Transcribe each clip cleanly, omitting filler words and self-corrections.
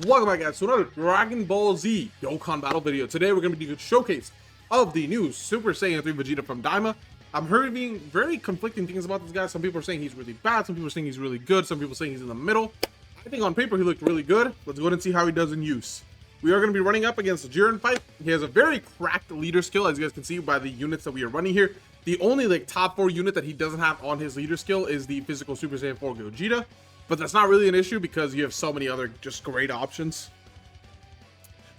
Welcome back, guys, to another Dragon Ball Z Dokkan Battle video. Today we're going to be doing a showcase of the new Super Saiyan 3 Vegeta from Daima. I'm hearing very conflicting things about this guy. Some people are saying he's really bad, some people are saying he's really good, some people are saying he's in the middle. I think on paper he looked really good. Let's go ahead and see how he does in use. We are going to be running up against Jiren fight. He has a very cracked leader skill, as you guys can see by the units that we are running here. The only top 4 unit that he doesn't have on his leader skill is the physical Super Saiyan 4 Gogeta. But that's not really an issue because you have so many other just great options.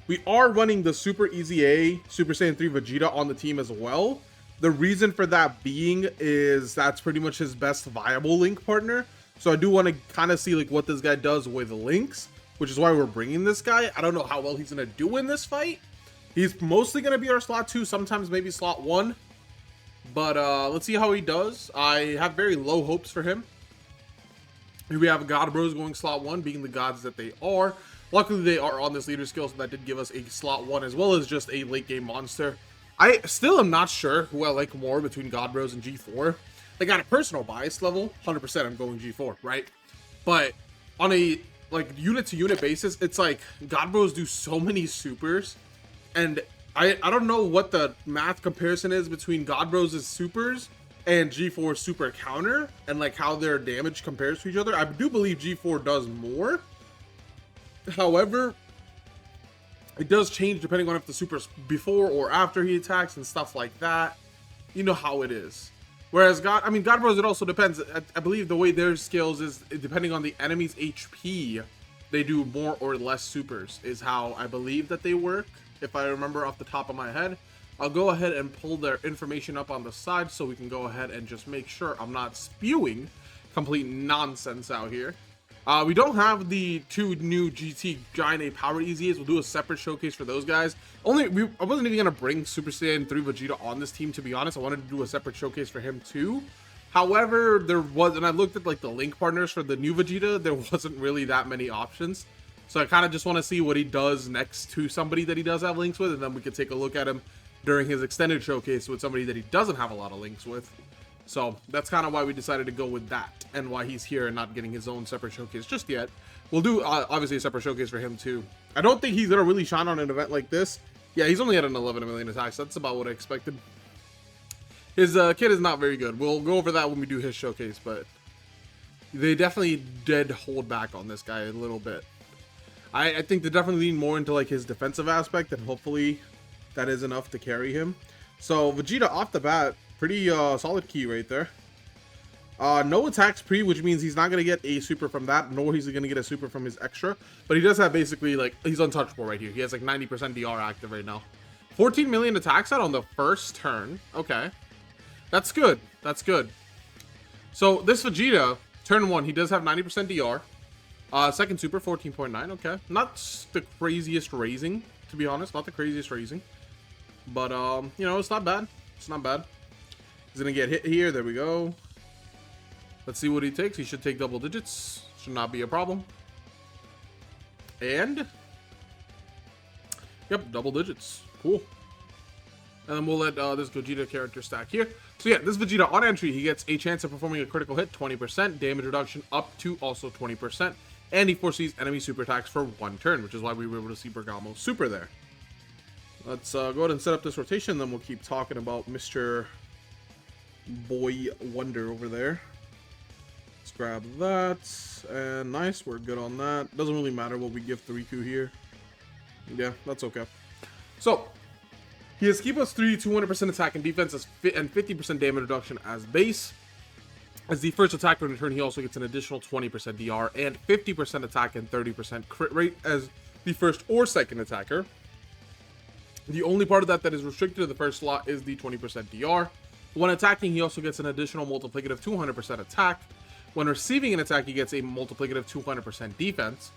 We are running the Super Easy A Super Saiyan 3 Vegeta on the team as well. The reason for that being is that's pretty much his best viable link partner. So I do want to kind of see like what this guy does with links, which is why we're bringing this guy. I don't know how well he's going to do in this fight. He's mostly going to be our slot 2, sometimes maybe slot 1. But let's see how he does. I have very low hopes for him. Here we have God Bros going slot 1, being the gods that they are. Luckily, they are on this leader skill, so that did give us a slot 1 as well as just a late game monster. I still am not sure who I like more between God Bros and G4. Like, on a personal bias level, 100% I'm going G4, right? But on a like unit-to-unit basis, it's like God Bros do so many supers, and I don't know what the math comparison is between God Bros' supers and G4 super counter and like how their damage compares to each other. I do believe G4 does more. However, it does change depending on if the super's before or after he attacks and stuff like that. You know how it is. Whereas God Bros, it also depends. I believe the way their skills is depending on the enemy's HP, they do more or less supers is how I believe that they work, if I remember off the top of my head. I'll go ahead and pull their information up on the side so we can go ahead and just make sure I'm not spewing complete nonsense out here. We don't have the 2 new GT Giant A Power EZAs. We'll do a separate showcase for those guys. I wasn't even going to bring Super Saiyan 3 Vegeta on this team, to be honest. I wanted to do a separate showcase for him too. However, and I looked at like the link partners for the new Vegeta, there wasn't really that many options. So I kind of just want to see what he does next to somebody that he does have links with, and then we could take a look at him during his extended showcase with somebody that he doesn't have a lot of links with. So that's kind of why we decided to go with that, and why he's here and not getting his own separate showcase just yet. We'll do obviously a separate showcase for him too. I don't think he's gonna really shine on an event like this. Yeah, he's only at an 11 million attacks. That's about what I expected. His kid is not very good. We'll go over that when we do his showcase, but they definitely did hold back on this guy a little bit. I think they definitely lean more into like his defensive aspect, and hopefully that is enough to carry him. So Vegeta off the bat, pretty solid key right there. No attacks pre, which means he's not going to get a super from that, nor he's going to get a super from his extra. But he does have basically, like, he's untouchable right here. He has like 90% DR active right now. 14 million attacks out on the first turn. Okay. That's good. That's good. So this Vegeta, turn 1, he does have 90% DR. Second super, 14.9. Okay. Not the craziest raising, to be honest. Not the craziest raising. But, you know, it's not bad. It's not bad. He's going to get hit here. There we go. Let's see what he takes. He should take double digits. Should not be a problem. And, yep, double digits. Cool. And then we'll let this Gogeta character stack here. So yeah, this Vegeta on entry, he gets a chance of performing a critical hit, 20%, damage reduction up to also 20%, and he foresees enemy super attacks for 1 turn, which is why we were able to see Bergamo's super there. Let's go ahead and set up this rotation, then we'll keep talking about Mr. Boy Wonder over there. Let's grab that, and nice, we're good on that. Doesn't really matter what we give Riku here. Yeah, that's okay. So, he has Ki plus 3, 200% attack and defense, and 50% damage reduction as base. As the first attacker in turn, he also gets an additional 20% DR and 50% attack and 30% crit rate as the first or second attacker. The only part of that is restricted to the first slot is the 20% DR. When attacking, he also gets an additional multiplicative 200% attack. When receiving an attack, he gets a multiplicative 200% defense.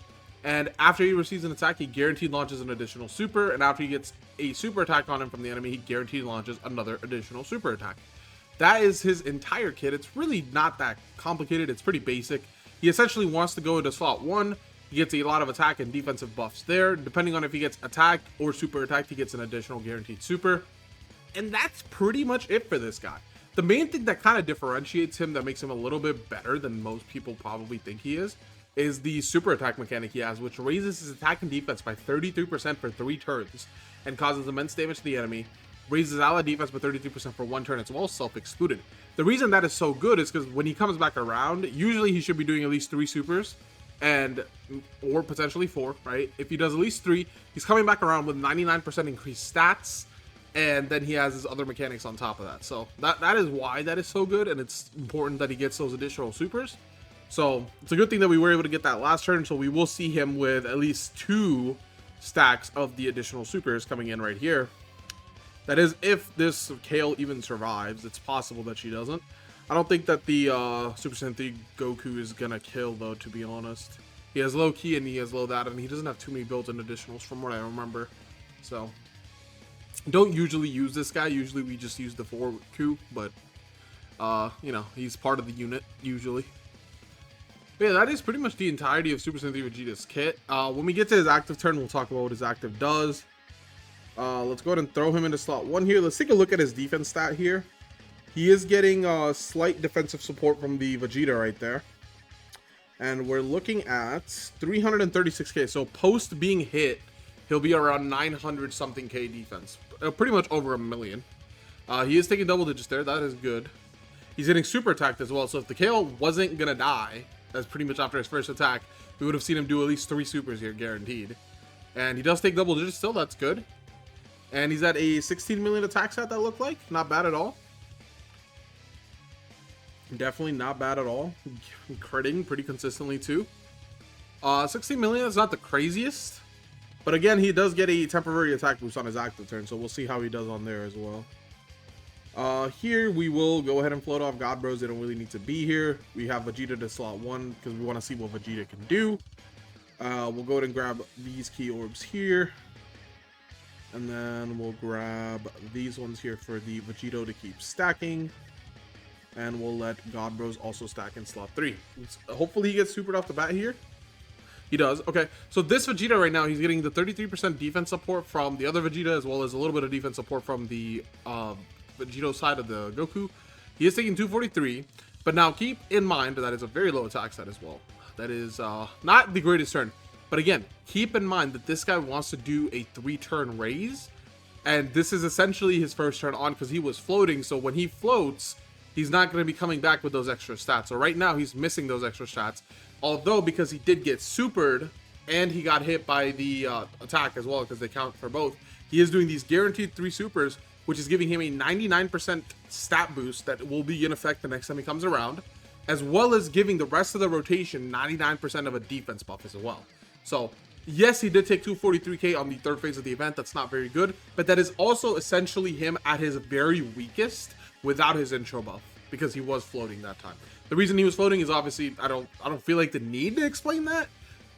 And after he receives an attack, he guaranteed launches an additional super. And after he gets a super attack on him from the enemy, he guaranteed launches another additional super attack. That is his entire kit. It's really not that complicated. It's pretty basic. He essentially wants to go into slot 1. He gets a lot of attack and defensive buffs there. Depending on if he gets attacked or super attacked, he gets an additional guaranteed super. And that's pretty much it for this guy. The main thing that kind of differentiates him, that makes him a little bit better than most people probably think he is is the super attack mechanic he has, which raises his attack and defense by 33% for 3 turns and causes immense damage to the enemy, raises ally defense by 33% for 1 turn. It's well self-excluded. The reason that is so good is because when he comes back around, usually he should be doing at least 3 supers, or potentially 4, right? If he does at least 3, he's coming back around with 99% increased stats, and then he has his other mechanics on top of that. So that is why that is so good, and it's important that he gets those additional supers. So it's a good thing that we were able to get that last turn, so we will see him with at least 2 stacks of the additional supers coming in right here. That is, if this Kale even survives. It's possible that she doesn't. I don't think that the Super Saiyan 3 Goku is gonna kill, though, to be honest. He has low ki and he has low that, and he doesn't have too many built-in additionals from what I remember. So, don't usually use this guy. Usually we just use the 4 Ku, but, you know, he's part of the unit, usually. But yeah, that is pretty much the entirety of Super Saiyan 3 Vegeta's kit. When we get to his active turn, we'll talk about what his active does. Let's go ahead and throw him into slot 1 here. Let's take a look at his defense stat here. He is getting slight defensive support from the Vegeta right there. And we're looking at 336k. So post being hit, he'll be around 900 something K defense. Pretty much over 1 million. He is taking double digits there. That is good. He's getting super attacked as well. So if the KO wasn't going to die, that's pretty much after his first attack, we would have seen him do at least 3 supers here, guaranteed. And he does take double digits still. That's good. And he's at a 16 million attack stat, that looked like. Not bad at all. Definitely not bad at all. Critting pretty consistently too. 16 million is not the craziest. But again, he does get a temporary attack boost on his active turn. So we'll see how he does on there as well. Here we will go ahead and float off God Bros. They don't really need to be here. We have Vegeta to slot 1 because we want to see what Vegeta can do. We'll go ahead and grab these key orbs here. And then we'll grab these ones here for the Vegito to keep stacking. And we'll let God Bros also stack in slot 3. Hopefully he gets supered off the bat here. He does. Okay, so this Vegeta right now, he's getting the 33% defense support from the other Vegeta, as well as a little bit of defense support from the Vegito side of the Goku. He is taking 243, but now keep in mind that it's a very low attack stat as well. That is not the greatest turn. But again, keep in mind that this guy wants to do a 3-turn raise, and this is essentially his first turn on because he was floating. So when he floats, he's not going to be coming back with those extra stats. So right now he's missing those extra stats. Although because he did get supered and he got hit by the attack as well, because they count for both, he is doing these guaranteed 3 supers, which is giving him a 99% stat boost that will be in effect the next time he comes around, as well as giving the rest of the rotation 99% of a defense buff as well. So, yes, he did take 243k on the 3rd phase of the event. That's not very good, but that is also essentially him at his very weakest without his intro buff, because he was floating that time. The reason he was floating is obviously, I don't feel like the need to explain that,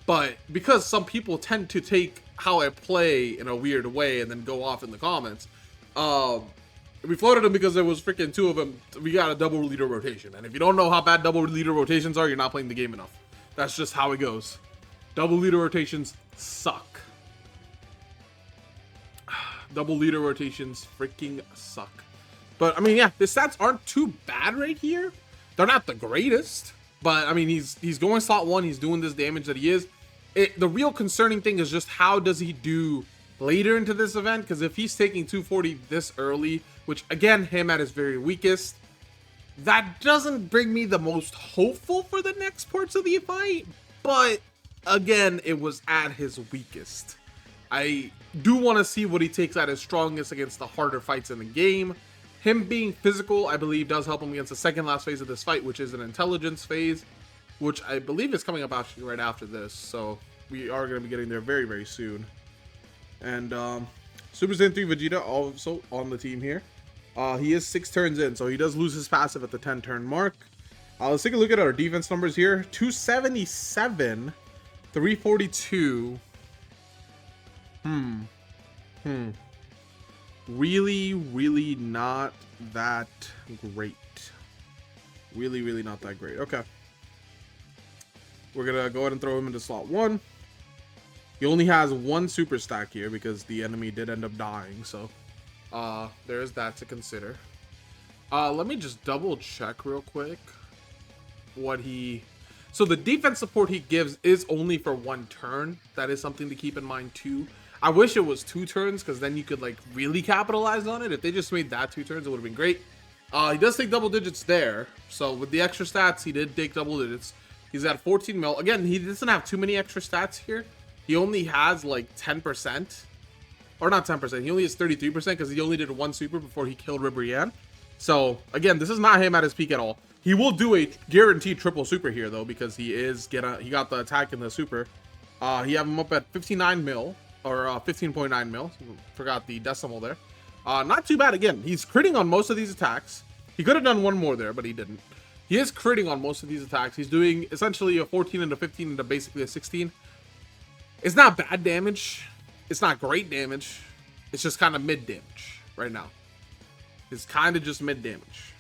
but because some people tend to take how I play in a weird way and then go off in the comments, we floated him because there was freaking 2 of them. We got a double leader rotation, and if you don't know how bad double leader rotations are, you're not playing the game enough. That's just how it goes. Double leader rotations suck. Double leader rotations freaking suck. But I mean, yeah, his stats aren't too bad right here. They're not the greatest, but I mean, he's going slot 1. He's doing this damage that he is. The real concerning thing is just how does he do later into this event? Because if he's taking 240 this early, which again, him at his very weakest, that doesn't bring me the most hopeful for the next parts of the fight. But again, it was at his weakest. I do want to see what he takes at his strongest against the harder fights in the game. Him being physical, I believe, does help him against the second last phase of this fight, which is an intelligence phase, which I believe is coming up actually right after this. So we are going to be getting there very, very soon. And Super Saiyan 3 Vegeta also on the team here. He is 6 turns in, so he does lose his passive at the 10-turn mark. Let's take a look at our defense numbers here. 277, 342. Really not that great. Really not that great. Okay. We're gonna go ahead and throw him into slot 1. He only has 1 super stack here because the enemy did end up dying, so there's that to consider. Let me just double check real quick what he... So the defense support he gives is only for 1 turn. That is something to keep in mind too. I wish it was 2 turns, because then you could like really capitalize on it. If they just made that 2 turns, it would have been great. He does take double digits there. So with the extra stats, he did take double digits. He's at 14 mil. Again, he doesn't have too many extra stats here. He only has like 10%. Or not 10%. He only has 33% because he only did 1 super before he killed Ribrianne. So again, this is not him at his peak at all. He will do a guaranteed triple super here though, because he got the attack in the super. He have him up at 59 mil or 15.9 mil. Forgot the decimal there. Not too bad. Again, he's critting on most of these attacks. He could have done 1 more there, but he didn't. He is critting on most of these attacks. He's doing essentially a 14 and a 15 and a basically a 16. It's not bad damage. It's not great damage. It's just kind of mid damage right now. It's kind of just mid damage.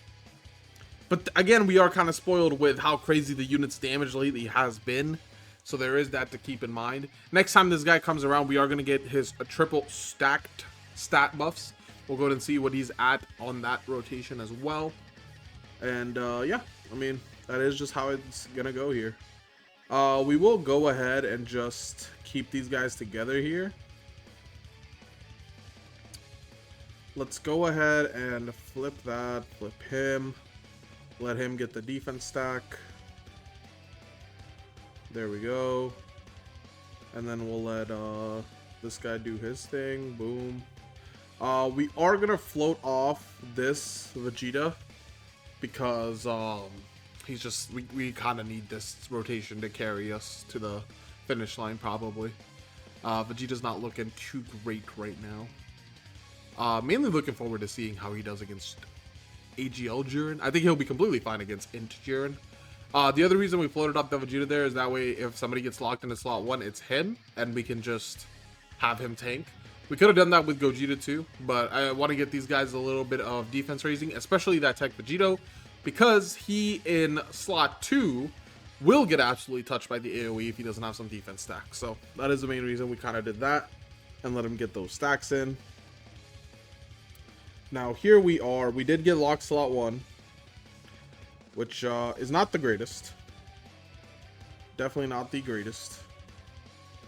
But again, we are kind of spoiled with how crazy the unit's damage lately has been. So there is that to keep in mind. Next time this guy comes around, we are going to get his triple stacked stat buffs. We'll go ahead and see what he's at on that rotation as well. And yeah, I mean, that is just how it's going to go here. We will go ahead and just keep these guys together here. Let's go ahead and flip that, flip him, let him get the defense stack. There we go. And then we'll let this guy do his thing. Boom. We are gonna float off this Vegeta because he's just we kind of need this rotation to carry us to the finish line probably. Vegeta's not looking too great right now. Mainly looking forward to seeing how he does against AGL Jiren. I think he'll be completely fine against Int Jiren. The other reason we floated up the Vegeta there is that way if somebody gets locked into slot 1, it's him, and we can just have him tank. We could have done that with Gogeta too, but I want to get these guys a little bit of defense raising, especially that Tech Vegito, because he in slot 2 will get absolutely touched by the AoE if he doesn't have some defense stacks. So that is the main reason we kind of did that and let him get those stacks in. Now here we are. We did get locked slot 1, which is not the greatest. Definitely not the greatest.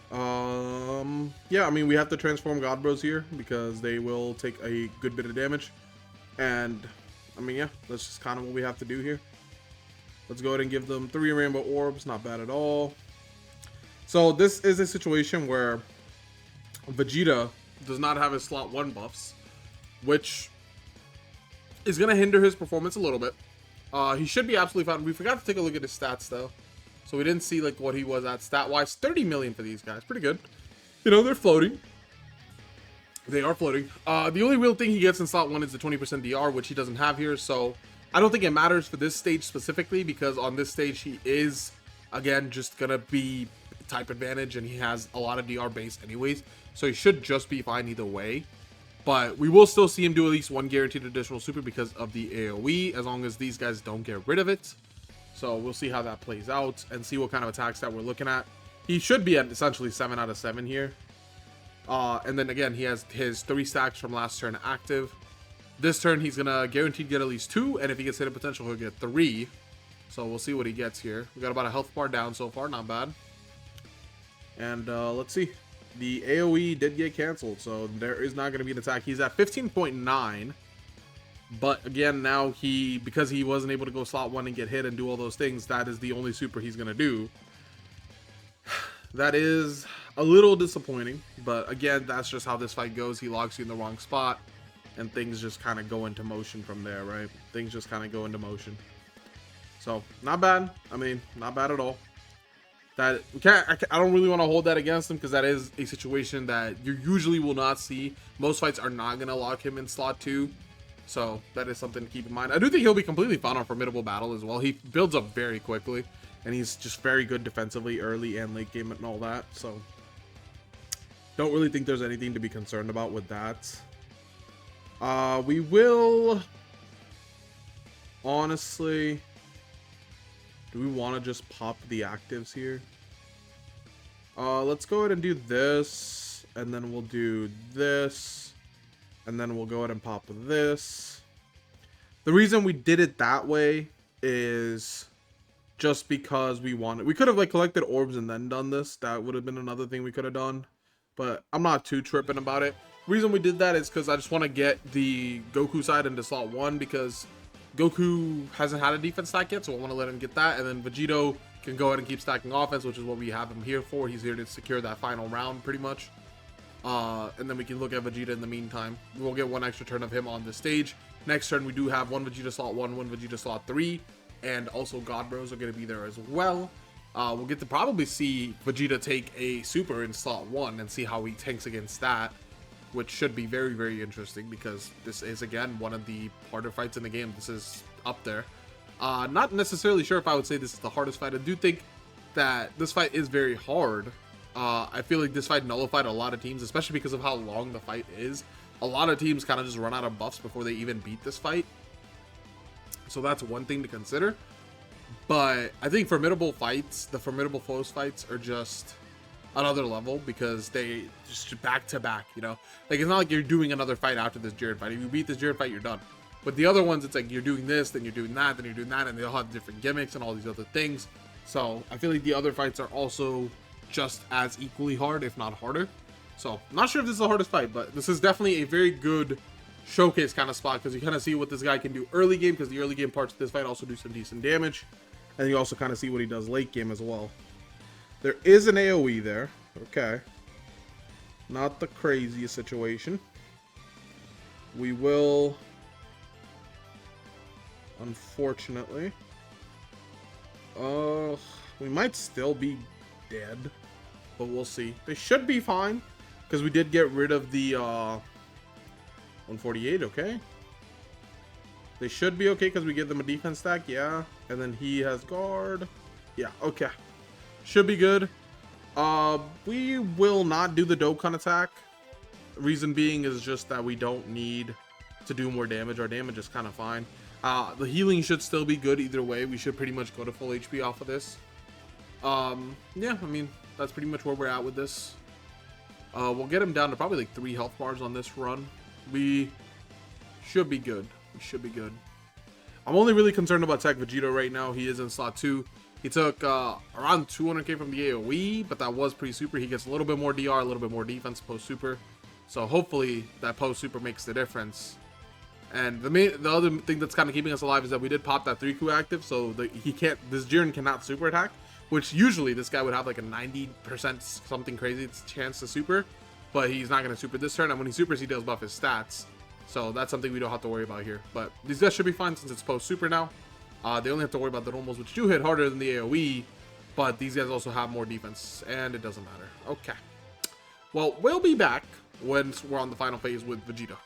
Yeah, I mean, we have to transform God Bros here because they will take a good bit of damage. And I mean, yeah, that's just kind of what we have to do here. Let's go ahead and give them 3 rainbow orbs. Not bad at all. So this is a situation where Vegeta does not have his slot 1 buffs, which is going to hinder his performance a little bit. He should be absolutely fine. We forgot to take a look at his stats though, so we didn't see like what he was at stat wise. 30 million for these guys, pretty good. You know, they're floating. They are floating. The only real thing he gets in slot 1 is the 20% DR, which he doesn't have here. So I don't think it matters for this stage specifically, because on this stage he is again just gonna be type advantage, and he has a lot of DR base anyways, so he should just be fine either way. But we will still see him do at least 1 guaranteed additional super because of the AoE, as long as these guys don't get rid of it. So we'll see how that plays out and see what kind of attacks that we're looking at. He should be at essentially 7 out of 7 here. And then again, he has his 3 stacks from last turn active. This turn, he's going to guaranteed get at least 2, and if he gets hit in potential, he'll get 3. So we'll see what he gets here. We got about a health bar down so far, not bad. And let's see. The AoE did get canceled, so there is not going to be an attack. He's at 15.9. But again, now because he wasn't able to go slot 1 and get hit and do all those things, that is the only super he's going to do. That is a little disappointing, but again, that's just how this fight goes. He locks you in the wrong spot, and things just kind of go into motion from there, right? Things just kind of go into motion. So, not bad. I mean, not bad at all. That I don't really want to hold that against him, because that is a situation that you usually will not see. Most fights are not going to lock him in slot 2. So that is something to keep in mind. I do think he'll be completely fine on Formidable Battle as well. He builds up very quickly, and he's just very good defensively early and late game and all that. So don't really think there's anything to be concerned about with that. We will honestly, do we want to just pop the actives here? Let's go ahead and do this, and then we'll do this. And then we'll go ahead and pop this. The reason we did it that way is just because we wanted. We could have like collected orbs and then done this. That would have been another thing we could have done. But I'm not too tripping about it. Reason we did that is because I just want to get the Goku side into slot 1 because Goku hasn't had a defense stack yet, so I want to let him get that. And then Vegito can go ahead and keep stacking offense, which is what we have him here for. He's here to secure that final round pretty much. And then we can look at Vegeta in the meantime. We'll get one extra turn of him on the stage. Next turn, we do have one Vegeta slot 1, one Vegeta slot 3, and also God Bros are going to be there as well. We'll get to probably see Vegeta take a super in slot 1 and see how he tanks against that, which should be very, very interesting because this is, again, one of the harder fights in the game. This is up there. Not necessarily sure if I would say this is the hardest fight. I do think that this fight is very hard. I feel like this fight nullified a lot of teams, especially because of how long the fight is. A lot of teams kind of just run out of buffs before they even beat this fight. So that's one thing to consider. But I think formidable fights, the formidable foes fights are just another level because they just back to back, you know? Like, it's not like you're doing another fight after this Jiren fight. If you beat this Jiren fight, you're done. But the other ones, it's like you're doing this, then you're doing that, then you're doing that, and they all have different gimmicks and all these other things. So I feel like the other fights are also just as equally hard, if not harder. So I'm not sure if this is the hardest fight, but this is definitely a very good showcase kind of spot because you kind of see what this guy can do early game, because the early game parts of this fight also do some decent damage. And you also kind of see what he does late game as well. There is an AoE there. Okay. Not the craziest situation. We will, unfortunately, we might still be dead, but we'll see. They should be fine because we did get rid of the 148. Okay. They should be okay because we give them a defense stack, yeah. And then he has guard. Yeah, okay. Should be good. We will not do the Dokkan attack. Reason being is just that we don't need to do more damage. Our damage is kind of fine. The healing should still be good either way. We should pretty much go to full HP off of this. Yeah, I mean, that's pretty much where we're at with this. We'll get him down to probably like 3 health bars on this run. We should be good. We should be good. I'm only really concerned about Tech Vegeta right now. He is in slot 2. He took around 200k from the AoE, but that was pretty super. He gets a little bit more DR, a little bit more defense post super. So hopefully that post super makes the difference. And the other thing that's kind of keeping us alive is that we did pop that 3Q active, so this Jiren cannot super attack, which usually this guy would have like a 90% something crazy chance to super, but he's not going to super this turn, and when he supers, he does buff his stats. So that's something we don't have to worry about here. But these guys should be fine since it's post super now. They only have to worry about the normals, which do hit harder than the AoE, but these guys also have more defense, and it doesn't matter. Okay. Well, we'll be back when we're on the final phase with Vegeta.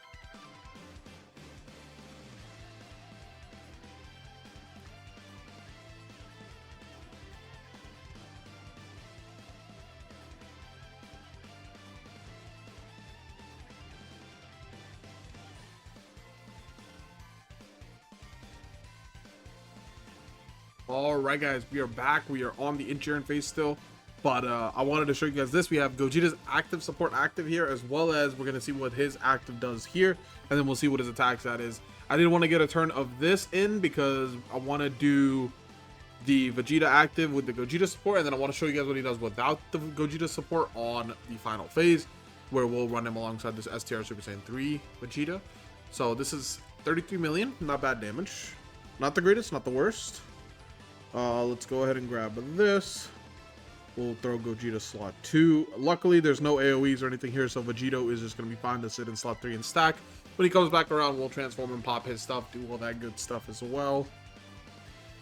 Alright guys, we are back. We are on the Jiren phase still, but I wanted to show you guys this. We have Gogeta's active support active here, as well as we're going to see what his active does here, and then we'll see what his attack stat is. I didn't want to get a turn of this in because I want to do the Vegeta active with the Gogeta support, and then I want to show you guys what he does without the Gogeta support on the final phase, where we'll run him alongside this STR Super Saiyan 3 Vegeta. So this is 33 million, not bad damage. Not the greatest, not the worst. Let's go ahead and grab this. We'll throw Gogeta slot 2. Luckily, there's no AoEs or anything here, so Vegito is just going to be fine to sit in slot 3 and stack. When he comes back around, we'll transform and pop his stuff, do all that good stuff as well.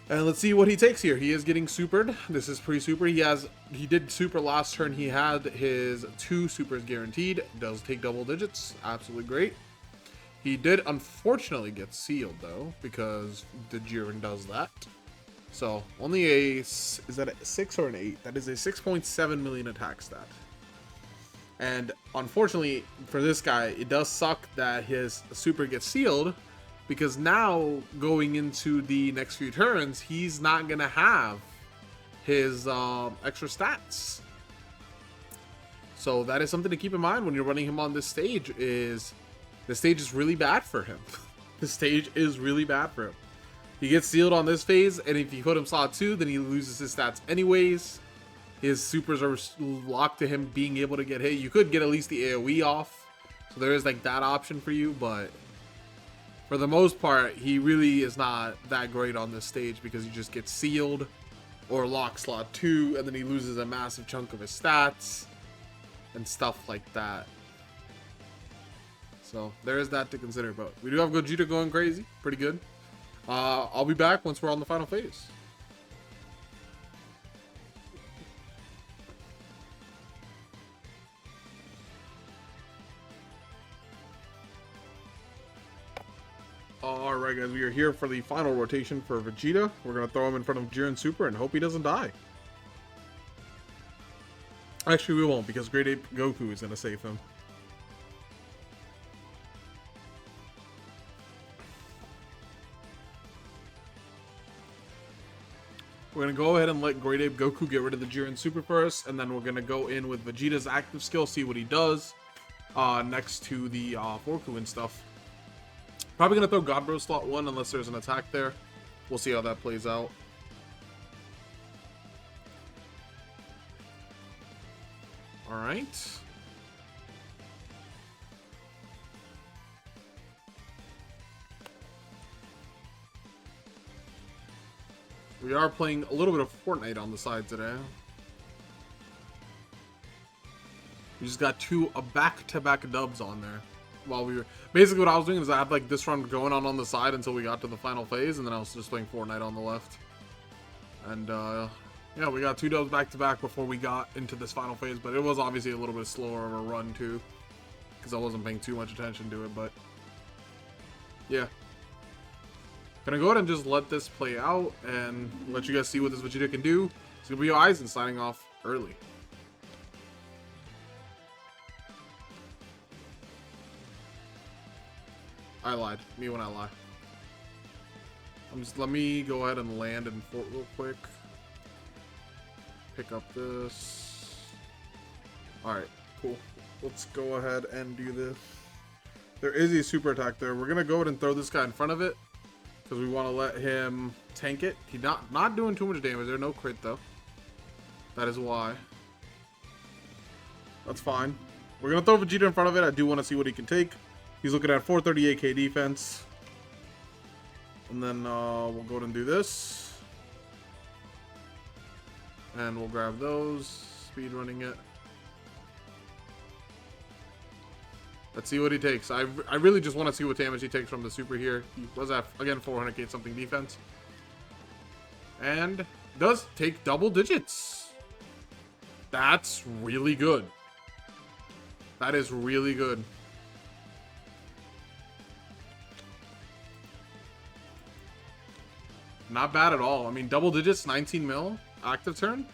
And let's see what he takes here. He is getting supered. This is pre-super. He did super last turn. He had his 2 supers guaranteed. Does take double digits. Absolutely great. He did unfortunately get sealed, though, because the Jiren does that. So, only is that a 6 or an 8? That is a 6.7 million attack stat. And unfortunately, for this guy, it does suck that his super gets sealed, because now, going into the next few turns, he's not going to have his extra stats. So, that is something to keep in mind when you're running him on this stage, is the stage is really bad for him. The stage is really bad for him. He gets sealed on this phase, and if you put him slot 2, then he loses his stats anyways. His supers are locked to him being able to get hit. You could get at least the AoE off, so there is like that option for you, but for the most part, he really is not that great on this stage because he just gets sealed or lock slot 2, and then he loses a massive chunk of his stats and stuff like that. So there is that to consider, but we do have Vegeta going crazy, pretty good. I'll be back once we're on the final phase. Alright guys, we are here for the final rotation for Vegeta. We're going to throw him in front of Jiren Super and hope he doesn't die. Actually, we won't, because Great Ape Goku is going to save him. We're going to go ahead and let Great Ape Goku get rid of the Jiren Super first, and then we're going to go in with Vegeta's active skill, see what he does next to the Forku and stuff. Probably going to throw God Bro slot 1 unless there's an attack there. We'll see how that plays out. Alright. We are playing a little bit of Fortnite on the side today. We just got two back-to-back dubs on there. While we were basically, what I was doing is I had like this run going on the side until we got to the final phase, and then I was just playing Fortnite on the left. And yeah, we got two dubs back to back before we got into this final phase, but it was obviously a little bit slower of a run too, because I wasn't paying too much attention to it. But yeah, gonna go ahead and just let this play out and let you guys see what this Vegeta can do. It's gonna be Aizen signing off early. I lied. Me when I lie. Let me go ahead and land in Fort real quick. Pick up this. Alright, cool. Let's go ahead and do this. There is a super attack there. We're gonna go ahead and throw this guy in front of it, because we want to let him tank it. He's not doing too much damage. There's no crit though. That is why. That's fine. We're gonna throw Vegeta in front of it. I do want to see what he can take. He's looking at 438k defense. And then we'll go ahead and do this. And we'll grab those. Speed running it. Let's see what he takes. I really just want to see what damage he takes from the super here. He was at, again, 400k something defense. And does take double digits. That's really good. That is really good. Not bad at all. I mean, double digits, 19 mil, active turn.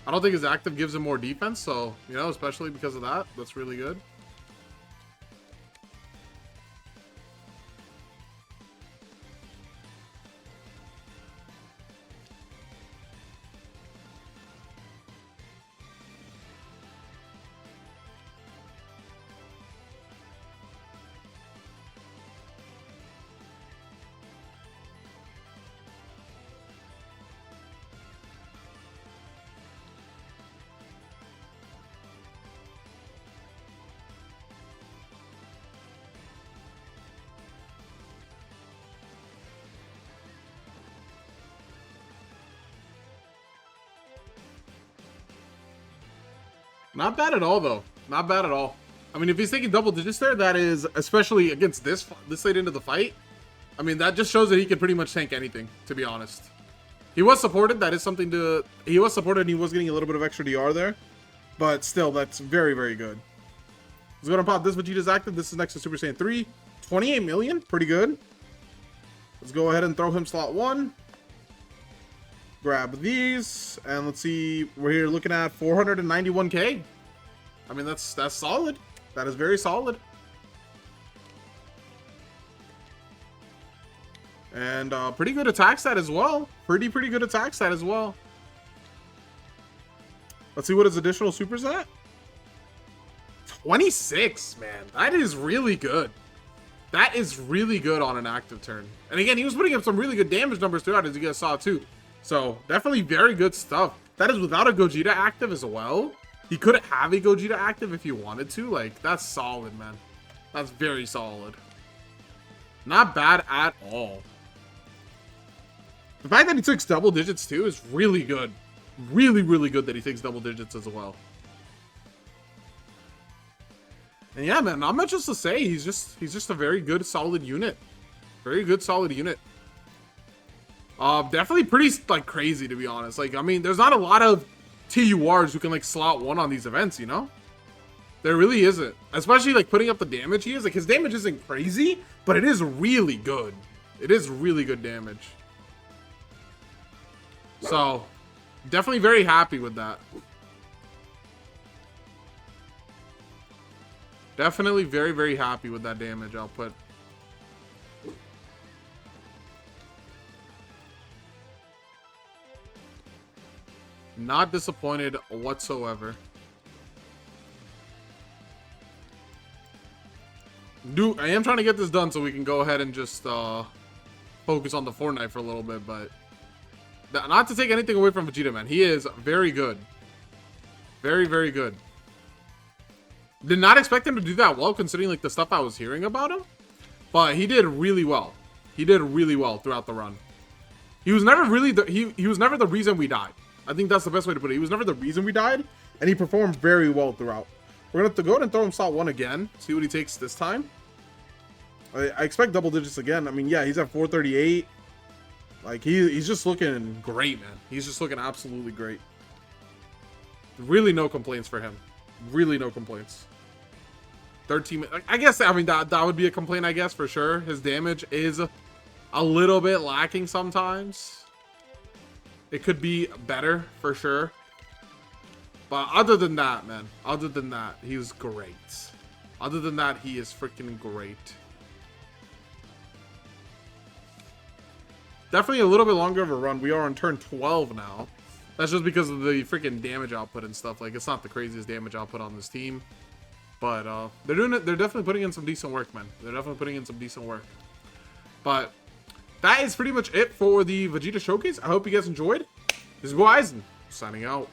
I don't think his active gives him more defense, so, you know, especially because of that, that's really good. Not bad at all, though. Not bad at all. I mean, if he's taking double digits there, that is, especially against this late into the fight, I mean, that just shows that he can pretty much tank anything, to be honest. He was supported. That is something to... He was supported and he was getting a little bit of extra DR there. But still, that's very, very good. Let's go ahead and pop this. Vegeta's active. This is next to Super Saiyan 3. 28 million. Pretty good. Let's go ahead and throw him slot 1. Grab these, and let's see, we're here looking at 491k. I mean, that's solid. That is very solid. And pretty good attack stat as well. Pretty good attack stat as well. Let's see what his additional super's at. 26, man. That is really good. That is really good on an active turn. And again, he was putting up some really good damage numbers throughout, as you guys saw too. So definitely very good stuff. That is without a Gogeta active as well. He could have a Gogeta active if he wanted to. Like, that's solid, man. That's very solid. Not bad at all. The fact that he takes double digits too is really good. Really, really good that he takes double digits as well. And yeah, man, not much else to say. He's just a very good, solid unit. Very good, solid unit. Definitely pretty, like, crazy, to be honest. Like, I mean, there's not a lot of TURs who can, like, slot one on these events, you know? There really isn't. Especially, like, putting up the damage he is. Like, his damage isn't crazy, but it is really good. It is really good damage. So, definitely very happy with that. Definitely very, very happy with that damage output. Not disappointed whatsoever. Dude, I am trying to get this done so we can go ahead and just focus on the Fortnite for a little bit, but not to take anything away from Vegeta, man. He is very good. Very, very good. Did not expect him to do that well, considering like the stuff I was hearing about him. But he did really well. He did really well throughout the run. He was never really he was never the reason we died. I think that's the best way to put it. He was never the reason we died, and he performed very well throughout. We're gonna have to go ahead and throw him slot 1 again. See what he takes this time. I expect double digits again. I mean, yeah, he's at 438. Like he's just looking great, man. He's just looking absolutely great. Really no complaints for him. Really no complaints. 13, I guess, I mean, that would be a complaint, I guess, for sure. His damage is a little bit lacking sometimes. It could be better, for sure. But other than that, man, other than that, he was great. Other than that, he is freaking great. Definitely a little bit longer of a run. We are on turn 12 now. That's just because of the freaking damage output and stuff. Like, it's not the craziest damage output on this team. But they're doing it. They're definitely putting in some decent work, man. They're definitely putting in some decent work. But that is pretty much it for the Vegeta Showcase. I hope you guys enjoyed. This is Kaizer, signing out.